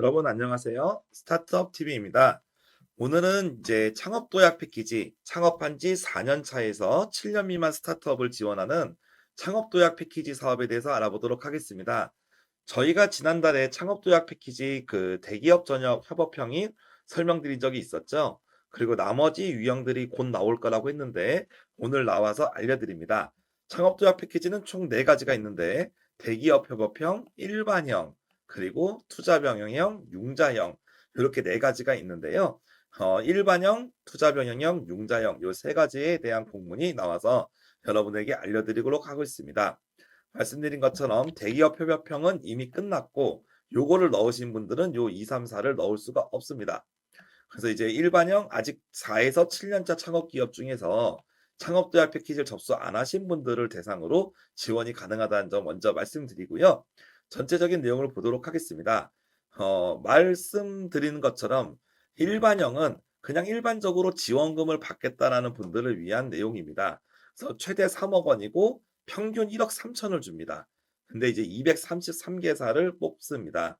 여러분 안녕하세요. 스타트업 TV입니다. 오늘은 이제 창업 도약 패키지, 창업한 지 4년 차에서 7년 미만 스타트업을 지원하는 창업 도약 패키지 사업에 대해서 알아보도록 하겠습니다. 저희가 지난달에 창업 도약 패키지 그 대기업 전역 협업형이 설명드린 적이 있었죠. 그리고 나머지 유형들이 곧 나올 거라고 했는데 오늘 나와서 알려드립니다. 창업 도약 패키지는 총 4가지가 있는데 대기업 협업형, 일반형, 그리고 투자병행형, 융자형 이렇게 4가지가 있는데요. 일반형, 투자병행형, 융자형 요 3가지에 대한 공문이 나와서 여러분에게 알려드리도록 하고 있습니다. 말씀드린 것처럼 대기업 협업형은 이미 끝났고 요거를 넣으신 분들은 요 2, 3, 4를 넣을 수가 없습니다. 그래서 이제 일반형 아직 4에서 7년차 창업 기업 중에서 창업도약 패키지를 접수 안 하신 분들을 대상으로 지원이 가능하다는 점 먼저 말씀드리고요. 전체적인 내용을 보도록 하겠습니다. 말씀드리는 것처럼 일반형은 그냥 일반적으로 지원금을 받겠다라는 분들을 위한 내용입니다. 그래서 최대 3억 원이고 평균 1억 3천을 줍니다. 근데 이제 233개사를 뽑습니다.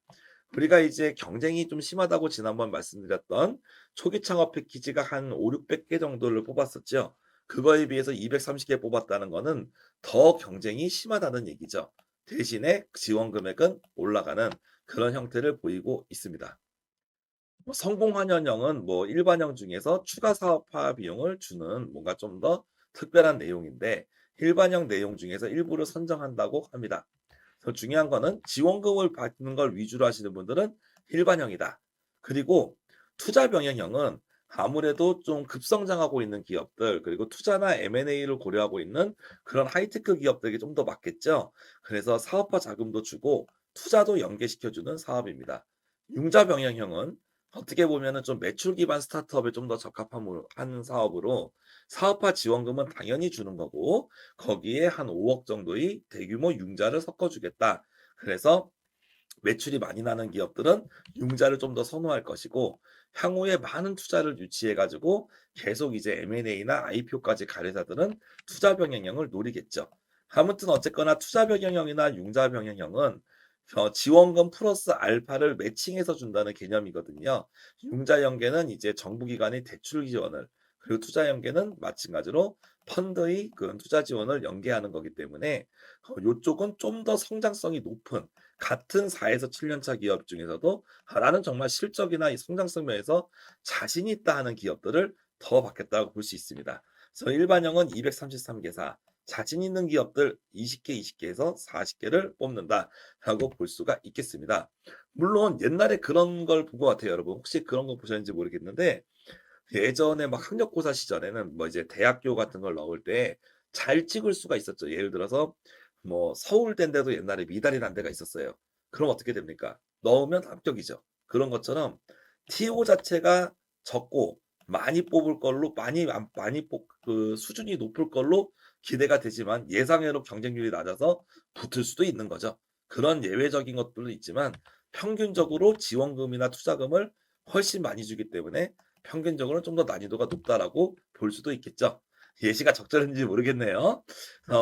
우리가 이제 경쟁이 좀 심하다고 지난번 말씀드렸던 초기 창업 패키지가 한 5, 600개 정도를 뽑았었죠. 그거에 비해서 230개 뽑았다는 거는 더 경쟁이 심하다는 얘기죠. 대신에 지원 금액은 올라가는 그런 형태를 보이고 있습니다. 성공환연형은 뭐 일반형 중에서 추가 사업화 비용을 주는 뭔가 좀 더 특별한 내용인데 일반형 내용 중에서 일부를 선정한다고 합니다. 더 중요한 거는 지원금을 받는 걸 위주로 하시는 분들은 일반형이다. 그리고 투자 병행형은 아무래도 좀 급성장하고 있는 기업들, 그리고 투자나 M&A를 고려하고 있는 그런 하이테크 기업들에게 좀 더 맞겠죠. 그래서 사업화 자금도 주고 투자도 연계시켜주는 사업입니다. 융자 병행형은 어떻게 보면은 좀 매출 기반 스타트업에 좀 더 적합한 사업으로 사업화 지원금은 당연히 주는 거고 거기에 한 5억 정도의 대규모 융자를 섞어주겠다. 그래서 매출이 많이 나는 기업들은 융자를 좀 더 선호할 것이고 향후에 많은 투자를 유치해 가지고 계속 이제 M&A나 IPO까지 갈 회사들은 투자 병행형을 노리겠죠. 아무튼 어쨌거나 투자 병행형이나 융자 병행형은 지원금 플러스 알파를 매칭해서 준다는 개념이거든요. 융자 연계는 이제 정부 기관의 대출 지원을 그리고 투자 연계는 마찬가지로 펀드의 그 투자 지원을 연계하는 거기 때문에 요쪽은 좀 더 성장성이 높은 같은 4에서 7년 차 기업 중에서도 나는 정말 실적이나 이 성장성 면에서 자신 있다 하는 기업들을 더 받겠다고 볼 수 있습니다. 그래서 일반형은 233개사, 자신 있는 기업들 20개, 20개에서 40개를 뽑는다라고 볼 수가 있겠습니다. 물론 옛날에 그런 걸 본 것 같아요, 여러분. 혹시 그런 거 보셨는지 모르겠는데 예전에 막 학력고사 시절에는 뭐 이제 대학교 같은 걸 넣을 때 잘 찍을 수가 있었죠. 예를 들어서 뭐 서울대인데도 옛날에 미달이라는 데가 있었어요. 그럼 어떻게 됩니까? 넣으면 합격이죠. 그런 것처럼 TO 자체가 적고 많이 뽑을 걸로 많이 뽑 그 수준이 높을 걸로 기대가 되지만 예상외로 경쟁률이 낮아서 붙을 수도 있는 거죠. 그런 예외적인 것들도 있지만 평균적으로 지원금이나 투자금을 훨씬 많이 주기 때문에 평균적으로 좀 더 난이도가 높다라고 볼 수도 있겠죠. 예시가 적절한지 모르겠네요.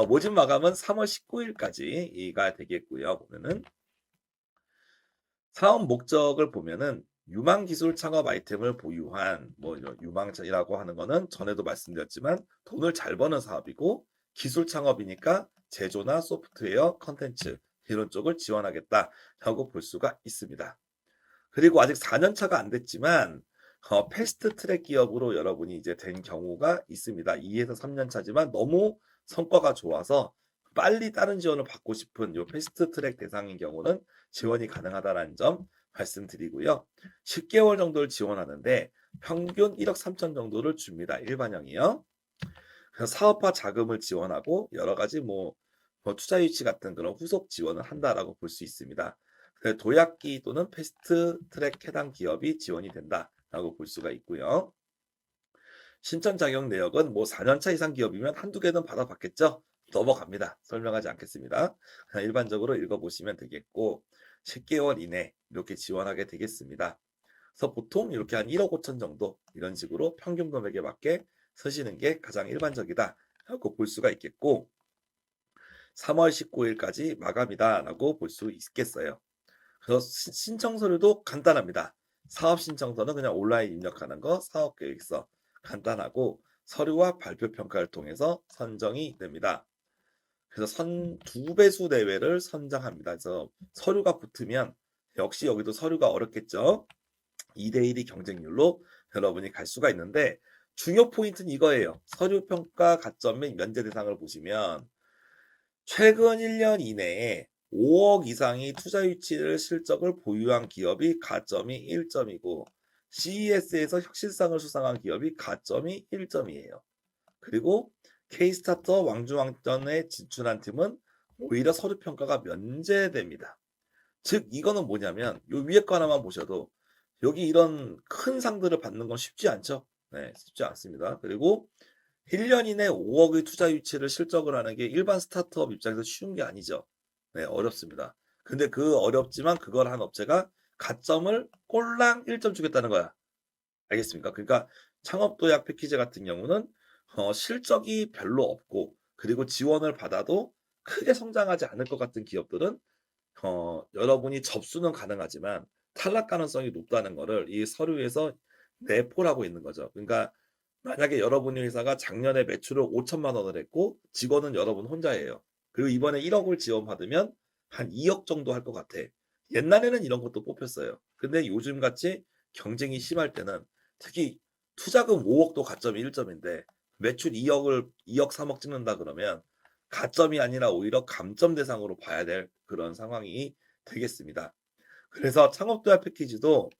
모집 마감은 3월 19일까지가 되겠고요. 보면은 사업 목적을 보면은 유망 기술 창업 아이템을 보유한 뭐 이런 유망이라고 하는 거는 전에도 말씀드렸지만 돈을 잘 버는 사업이고 기술 창업이니까 제조나 소프트웨어, 컨텐츠 이런 쪽을 지원하겠다라고 볼 수가 있습니다. 그리고 아직 4년 차가 안 됐지만 패스트 트랙 기업으로 여러분이 이제 된 경우가 있습니다. 2에서 3년 차지만 너무 성과가 좋아서 빨리 다른 지원을 받고 싶은 요 패스트 트랙 대상인 경우는 지원이 가능하다는 점 말씀드리고요. 10개월 정도를 지원하는데 평균 1억 3천 정도를 줍니다. 일반형이요. 그래서 사업화 자금을 지원하고 여러 가지 뭐 투자 유치 같은 그런 후속 지원을 한다라고 볼 수 있습니다. 도약기 또는 패스트 트랙 해당 기업이 지원이 된다라고 볼 수가 있고요. 신청 자격 내역은 뭐 4년 차 이상 기업이면 한두 개는 받아봤겠죠? 넘어갑니다. 설명하지 않겠습니다. 그냥 일반적으로 읽어보시면 되겠고 10개월 이내 이렇게 지원하게 되겠습니다. 그래서 보통 이렇게 한 1억 5천 정도 이런 식으로 평균 금액에 맞게 쓰시는 게 가장 일반적이다라고 볼 수가 있겠고 3월 19일까지 마감이다라고 볼 수 있겠어요. 그래서 신청 서류도 간단합니다. 사업 신청서는 그냥 온라인 입력하는 거, 사업 계획서 간단하고 서류와 발표 평가를 통해서 선정이 됩니다. 그래서 두 배수 내외를 선정합니다. 그래서 서류가 붙으면 역시 여기도 서류가 어렵겠죠. 2대1이 경쟁률로 여러분이 갈 수가 있는데 중요 포인트는 이거예요. 서류 평가 가점 및 면제 대상을 보시면 최근 1년 이내에 5억 이상의 투자 유치를 실적을 보유한 기업이 가점이 1점이고 CES에서 혁신상을 수상한 기업이 가점이 1점이에요. 그리고 K스타터 왕중왕전에 진출한 팀은 오히려 서류 평가가 면제됩니다. 즉 이거는 뭐냐면 요 위에 거 하나만 보셔도 여기 이런 큰 상들을 받는 건 쉽지 않죠. 네, 쉽지 않습니다. 그리고 1년 이내 5억의 투자 유치를 실적을 하는 게 일반 스타트업 입장에서 쉬운 게 아니죠. 네, 어렵습니다. 근데 그 어렵지만 그걸 한 업체가 가점을 꼴랑 1점 주겠다는 거야. 알겠습니까? 그러니까 창업도약 패키지 같은 경우는 실적이 별로 없고 그리고 지원을 받아도 크게 성장하지 않을 것 같은 기업들은 여러분이 접수는 가능하지만 탈락 가능성이 높다는 거를 이 서류에서 내포를 하고 있는 거죠. 그러니까 만약에 여러분의 회사가 작년에 매출을 5천만 원을 했고 직원은 여러분 혼자예요. 그리고 이번에 1억을 지원받으면 한 2억 정도 할 것 같아. 옛날에는 이런 것도 뽑혔어요. 근데 요즘 같이 경쟁이 심할 때는 특히 투자금 5억도 가점이 1점인데 매출 2억 3억 찍는다 그러면 가점이 아니라 오히려 감점 대상으로 봐야 될 그런 상황이 되겠습니다. 그래서 창업도약 패키지도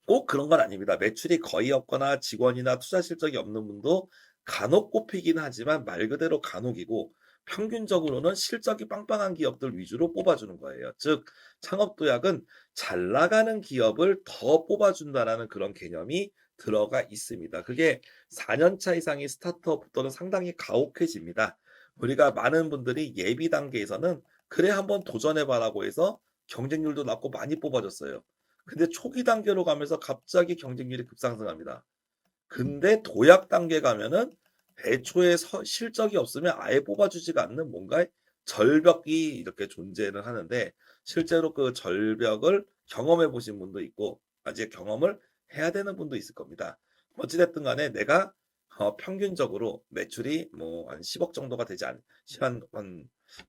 꼭 그런 건 아닙니다. 매출이 거의 없거나 직원이나 투자 실적이 없는 분도 간혹 꼽히긴 하지만 말 그대로 간혹이고 평균적으로는 실적이 빵빵한 기업들 위주로 뽑아주는 거예요. 즉 창업도약은 잘 나가는 기업을 더 뽑아준다라는 그런 개념이 들어가 있습니다. 그게 4년차 이상의 스타트업부터는 상당히 가혹해집니다. 우리가 많은 분들이 예비 단계에서는 그래 한번 도전해봐라고 해서 경쟁률도 낮고 많이 뽑아줬어요. 근데 초기 단계로 가면서 갑자기 경쟁률이 급상승합니다. 근데 도약 단계 가면은 애초에 실적이 없으면 아예 뽑아주지가 않는 뭔가 절벽이 이렇게 존재를 하는데 실제로 그 절벽을 경험해 보신 분도 있고 아직 경험을 해야 되는 분도 있을 겁니다. 어찌됐든 간에 내가 평균적으로 매출이 뭐 한 10억 정도가 되지 한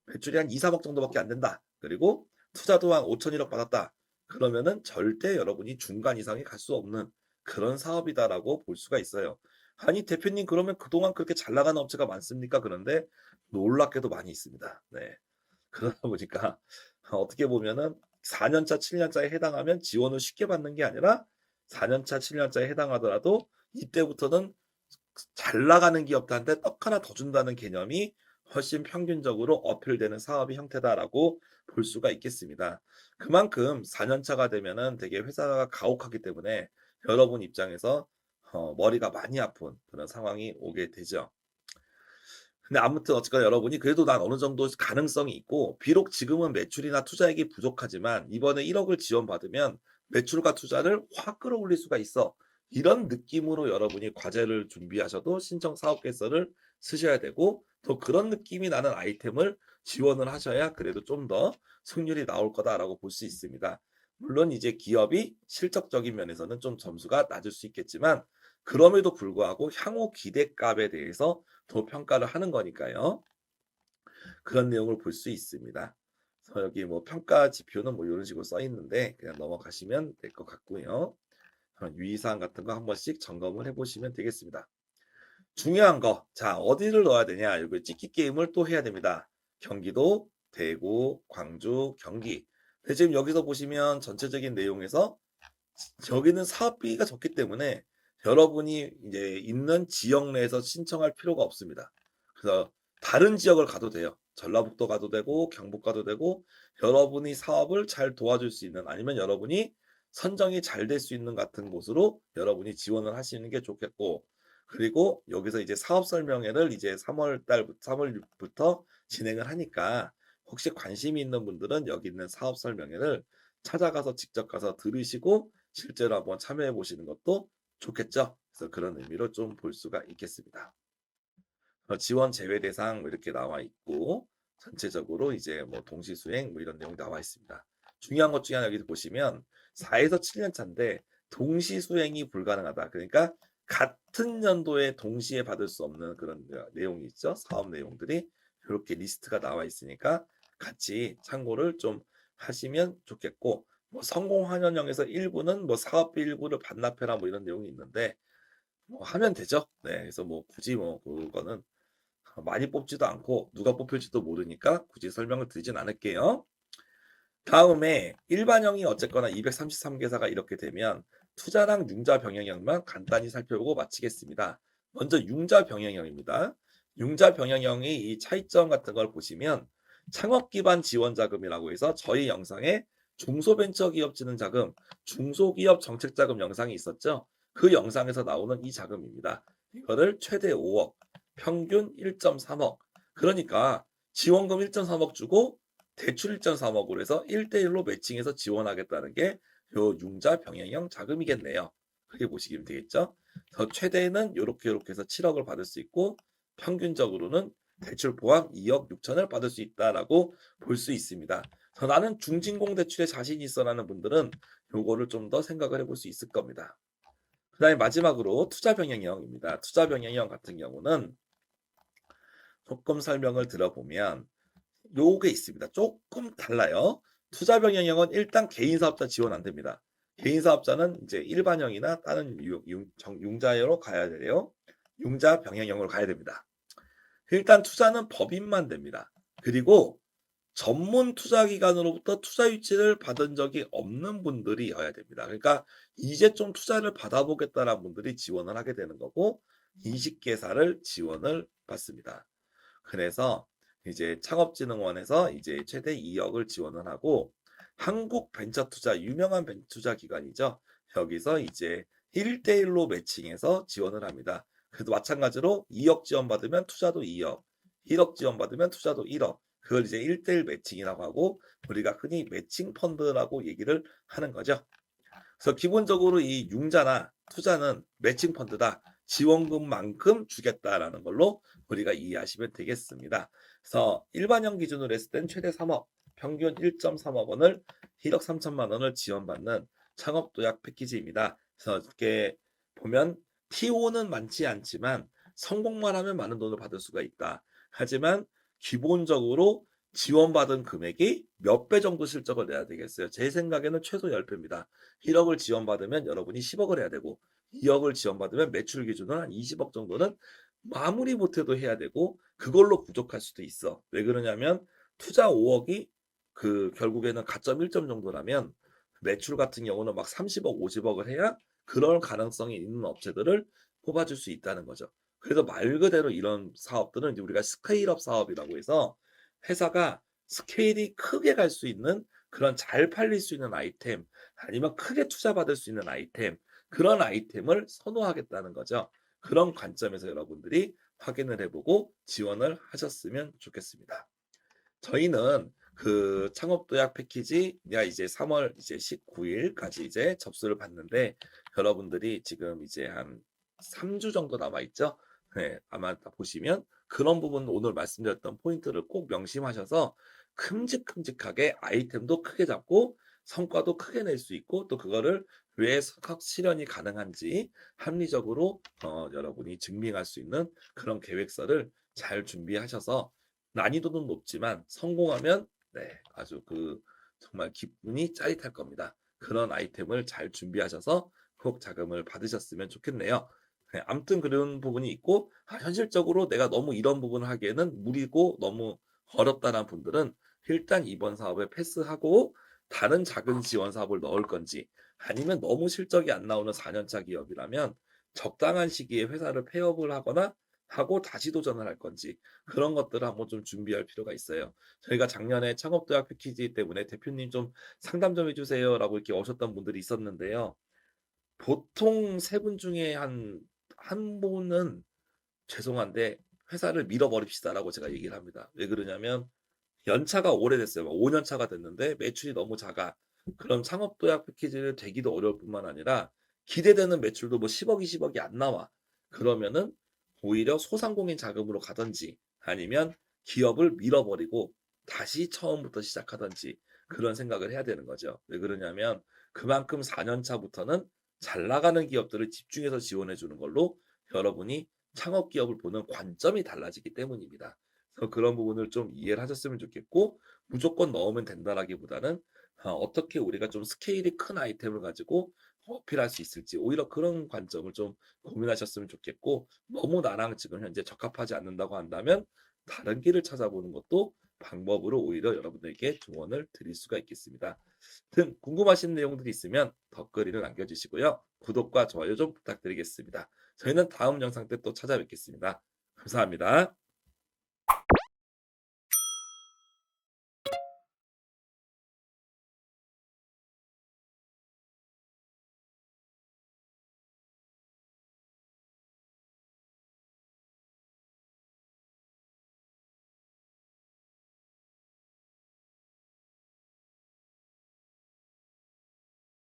매출이 한 2, 3억 정도밖에 안 된다. 그리고 투자도 한 5천 1억 받았다. 그러면은 절대 여러분이 중간 이상이 갈 수 없는 그런 사업이다라고 볼 수가 있어요. 아니 대표님 그러면 그동안 그렇게 잘 나가는 업체가 많습니까? 그런데 놀랍게도 많이 있습니다. 네. 그러다 보니까 어떻게 보면은 4년 차, 7년 차에 해당하면 지원을 쉽게 받는 게 아니라 4년 차, 7년 차에 해당하더라도 이때부터는 잘 나가는 기업들한테 떡 하나 더 준다는 개념이 훨씬 평균적으로 어필되는 사업의 형태다라고 볼 수가 있겠습니다. 그만큼 4년 차가 되면은 되게 회사가 가혹하기 때문에 여러분 입장에서 머리가 많이 아픈 그런 상황이 오게 되죠. 근데 아무튼 어쨌거나 여러분이 그래도 난 어느 정도 가능성이 있고 비록 지금은 매출이나 투자액이 부족하지만 이번에 1억을 지원받으면 매출과 투자를 확 끌어올릴 수가 있어. 이런 느낌으로 여러분이 과제를 준비하셔도 신청 사업 계획서를 쓰셔야 되고 또 그런 느낌이 나는 아이템을 지원을 하셔야 그래도 좀 더 승률이 나올 거다라고 볼 수 있습니다. 물론 이제 기업이 실적적인 면에서는 좀 점수가 낮을 수 있겠지만 그럼에도 불구하고 향후 기대값에 대해서 더 평가를 하는 거니까요. 그런 내용을 볼 수 있습니다. 그래서 여기 뭐 평가 지표는 뭐 이런 식으로 써 있는데 그냥 넘어가시면 될 것 같고요. 유의사항 같은 거 한 번씩 점검을 해보시면 되겠습니다. 중요한 거, 자 어디를 넣어야 되냐? 여기 찍기 게임을 또 해야 됩니다. 경기도, 대구, 광주, 경기. 근데 지금 여기서 보시면 전체적인 내용에서 여기는 사업비가 적기 때문에 여러분이 이제 있는 지역 내에서 신청할 필요가 없습니다. 그래서 다른 지역을 가도 돼요. 전라북도 가도 되고 경북 가도 되고 여러분이 사업을 잘 도와줄 수 있는 아니면 여러분이 선정이 잘 될 수 있는 같은 곳으로 여러분이 지원을 하시는 게 좋겠고 그리고 여기서 이제 사업 설명회를 이제 3월부터 진행을 하니까 혹시 관심이 있는 분들은 여기 있는 사업 설명회를 찾아가서 직접 가서 들으시고 실제로 한번 참여해 보시는 것도 좋겠죠. 그래서 그런 의미로 좀 볼 수가 있겠습니다. 지원 제외 대상 뭐 이렇게 나와 있고 전체적으로 이제 뭐 동시 수행 뭐 이런 내용 나와 있습니다. 중요한 것 중에 하나 여기 보시면 4에서 7년 차인데 동시 수행이 불가능하다. 그러니까 같은 연도에 동시에 받을 수 없는 그런 내용이 있죠. 사업 내용들이 이렇게 리스트가 나와 있으니까 같이 참고를 좀 하시면 좋겠고 뭐 성공 환원형에서 일부는 뭐 사업비 일부를 반납해라 뭐 이런 내용이 있는데 뭐 하면 되죠. 네. 그래서 뭐 굳이 뭐 그거는 많이 뽑지도 않고 누가 뽑힐지도 모르니까 굳이 설명을 드리진 않을게요. 다음에 일반형이 어쨌거나 233개사가 이렇게 되면 투자랑 융자 병행형만 간단히 살펴보고 마치겠습니다. 먼저 융자 병행형입니다. 융자 병행형의 이 차이점 같은 걸 보시면 창업 기반 지원 자금이라고 해서 저희 영상에 중소벤처기업진흥자금, 중소기업 정책자금 영상이 있었죠. 그 영상에서 나오는 이 자금입니다. 이거를 최대 5억, 평균 1.3억. 그러니까 지원금 1.3억 주고 대출 1.3억으로 해서 1대1로 매칭해서 지원하겠다는 게 요 융자 병행형 자금이겠네요. 그렇게 보시면 되겠죠. 더 최대는 요렇게 해서 7억을 받을 수 있고 평균적으로는 대출 포함 2억 6천을 받을 수 있다라고 볼 수 있습니다. 나는 중진공 대출에 자신이 있어라는 분들은 요거를 좀 더 생각을 해볼 수 있을 겁니다. 그다음에 마지막으로 투자 병행형입니다. 투자 병행형 같은 경우는 조금 설명을 들어보면 요게 있습니다. 조금 달라요. 투자 병행형은 일단 개인 사업자 지원 안 됩니다. 개인 사업자는 이제 일반형이나 다른 융자로 가야 돼요. 융자 병행형으로 가야 됩니다. 일단 투자는 법인만 됩니다. 그리고 전문 투자 기관으로부터 투자 유치를 받은 적이 없는 분들이어야 됩니다. 그러니까 이제 좀 투자를 받아보겠다라는 분들이 지원을 하게 되는 거고 20개사를 지원을 받습니다. 그래서 이제 창업진흥원에서 이제 최대 2억을 지원을 하고 한국벤처투자 유명한 벤처투자 기관이죠. 여기서 이제 1대1로 매칭해서 지원을 합니다. 그래도 마찬가지로 2억 지원받으면 투자도 2억, 1억 지원받으면 투자도 1억. 그걸 이제 1대1 매칭이라고 하고 우리가 흔히 매칭 펀드라고 얘기를 하는 거죠. 그래서 기본적으로 이 융자나 투자는 매칭 펀드다. 지원금만큼 주겠다라는 걸로 우리가 이해하시면 되겠습니다. 그래서 일반형 기준으로 했을 땐 최대 3억, 평균 1.3억 원을 1억 3천만 원을 지원받는 창업도약 패키지입니다. 그래서 이렇게 보면 TO는 많지 않지만 성공만 하면 많은 돈을 받을 수가 있다. 하지만 기본적으로 지원받은 금액이 몇 배 정도 실적을 내야 되겠어요. 제 생각에는 최소 10배입니다. 1억을 지원받으면 여러분이 10억을 해야 되고 2억을 지원받으면 매출 기준으로 한 20억 정도는 마무리 못해도 해야 되고 그걸로 부족할 수도 있어. 왜 그러냐면 투자 5억이 그 결국에는 가점 1점 정도라면 매출 같은 경우는 막 30억, 50억을 해야 그럴 가능성이 있는 업체들을 뽑아줄 수 있다는 거죠. 그래서 말 그대로 이런 사업들은 이제 우리가 스케일업 사업이라고 해서 회사가 스케일이 크게 갈 수 있는 그런 잘 팔릴 수 있는 아이템 아니면 크게 투자받을 수 있는 아이템 그런 아이템을 선호하겠다는 거죠. 그런 관점에서 여러분들이 확인을 해보고 지원을 하셨으면 좋겠습니다. 저희는 그 창업도약 패키지가 이제 3월 이제 19일까지 이제 접수를 받는데 여러분들이 지금 이제 한 3주 정도 남아 있죠. 네, 아마 보시면 그런 부분 오늘 말씀드렸던 포인트를 꼭 명심하셔서 큼직큼직하게 아이템도 크게 잡고 성과도 크게 낼 수 있고 또 그거를 왜 실현이 가능한지 합리적으로 여러분이 증명할 수 있는 그런 계획서를 잘 준비하셔서 난이도는 높지만 성공하면 네, 아주 그 정말 기분이 짜릿할 겁니다. 그런 아이템을 잘 준비하셔서 꼭 자금을 받으셨으면 좋겠네요. 네, 아무튼 그런 부분이 있고 현실적으로 내가 너무 이런 부분을 하기에는 무리고 너무 어렵다는 분들은 일단 이번 사업에 패스하고 다른 작은 지원 사업을 넣을 건지 아니면 너무 실적이 안 나오는 4년차 기업이라면 적당한 시기에 회사를 폐업을 하거나 하고 다시 도전을 할 건지 그런 것들을 한번 좀 준비할 필요가 있어요. 저희가 작년에 창업도약 패키지 때문에 대표님 좀 상담 좀 해주세요라고 이렇게 오셨던 분들이 있었는데요. 보통 세 분 중에 한 분은 죄송한데 회사를 밀어버립시다라고 제가 얘기를 합니다. 왜 그러냐면 연차가 오래됐어요. 5년 차가 됐는데 매출이 너무 작아. 그럼 창업도약 패키지를 되기도 어려울 뿐만 아니라 기대되는 매출도 뭐 10억, 20억이 안 나와. 그러면은 오히려 소상공인 자금으로 가든지 아니면 기업을 밀어버리고 다시 처음부터 시작하든지 그런 생각을 해야 되는 거죠. 왜 그러냐면 그만큼 4년 차부터는 잘 나가는 기업들을 집중해서 지원해 주는 걸로 여러분이 창업 기업을 보는 관점이 달라지기 때문입니다. 그래서 그런 부분을 좀 이해를 하셨으면 좋겠고 무조건 넣으면 된다라기보다는 어떻게 우리가 좀 스케일이 큰 아이템을 가지고 어필할 수 있을지 오히려 그런 관점을 좀 고민하셨으면 좋겠고 너무 나랑 지금 현재 적합하지 않는다고 한다면 다른 길을 찾아보는 것도 방법으로 오히려 여러분들에게 조언을 드릴 수가 있겠습니다. 등 궁금하신 내용들이 있으면 댓글을 남겨주시고요. 구독과 좋아요 좀 부탁드리겠습니다. 저희는 다음 영상 때 또 찾아뵙겠습니다. 감사합니다.